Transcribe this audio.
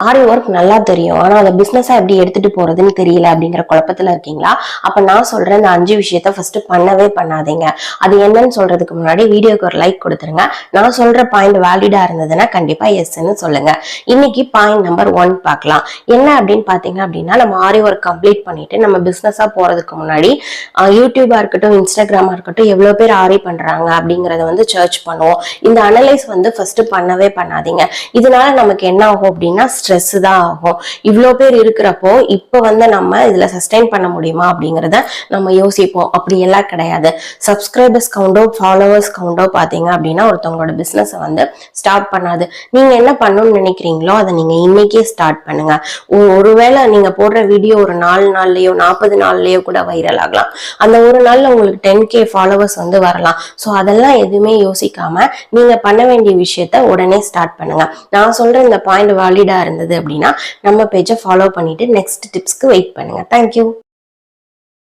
ஆரி work நல்லா தெரியும், ஆனா அந்த பிசினஸா எப்படி எடுத்துட்டு போறதுன்னு தெரியல அப்படிங்கிற குழப்பத்துல இருக்கீங்களா? அப்ப நான் சொல்றேன், இந்த 5 விஷயத்த ஃபர்ஸ்ட் பண்ணவே பண்ணாதீங்க. அது என்னன்னு சொல்றதுக்கு முன்னாடி வீடியோக்கு ஒரு லைக் கொடுத்துருங்க. நான் சொல்ற பாயிண்ட் வேலிடா இருந்ததுன்னா கண்டிப்பா எஸ்ன்னு சொல்லுங்க. இன்னைக்கு பாயிண்ட் நம்பர் 1 பார்க்கலாம். என்ன அப்படின்னு பாத்தீங்க அப்படின்னா, நம்ம ஆரி ஒர்க் கம்ப்ளீட் பண்ணிட்டு நம்ம பிசினஸா போறதுக்கு முன்னாடி யூடியூபா இருக்கட்டும், இன்ஸ்டாகிராமா இருக்கட்டும், எவ்வளவு பேர் ஆரி பண்றாங்க அப்படிங்கறத வந்து சர்ச் பண்ணுவோம். இந்த அனலைஸ் வந்து ஃபர்ஸ்ட் பண்ணவே பண்ணாதீங்க. இதனால நமக்கு என்ன ஆகும் அப்படின்னா ஸ்ட்ரெஸ் தான் ஆகும். இவ்வளோ பேர் இருக்கிறப்போ இப்ப வந்து நம்ம இதுல சஸ்டைன் பண்ண முடியுமா அப்படிங்கறத நம்ம யோசிப்போம். அப்படி எல்லாம் கிடையாது. சப்ஸ்கிரைபர்ஸ் கவுண்டோ ஃபாலோவர்ஸ் கவுண்டோ பாத்தீங்க அப்படின்னா ஒருத்தவங்களோட பிசினஸ் வந்து ஸ்டார்ட் பண்ணாது. நீங்க என்ன பண்ணணும்னு நினைக்கிறீங்களோ அதை நீங்க இன்னைக்கே ஸ்டார்ட் பண்ணுங்க. ஒருவேளை நீங்க போடுற வீடியோ ஒரு 4 நாள்லயோ 40 நாள்லயோ கூட வைரல் ஆகலாம். அந்த ஒரு நாள்ல உங்களுக்கு 10K ஃபாலோவர்ஸ் வந்து வரலாம். ஸோ அதெல்லாம் எதுவுமே யோசிக்காம நீங்க பண்ண வேண்டிய விஷயத்த உடனே ஸ்டார்ட் பண்ணுங்க. நான் சொல்ற இந்த பாயிண்ட் வேலிடா இருந்தது அப்படின்னா நம்ம பேஜை ஃபாலோ பண்ணிட்டு நெக்ஸ்ட் டிப்ஸ்க்கு வெயிட் பண்ணுங்க. தேங்க்யூ.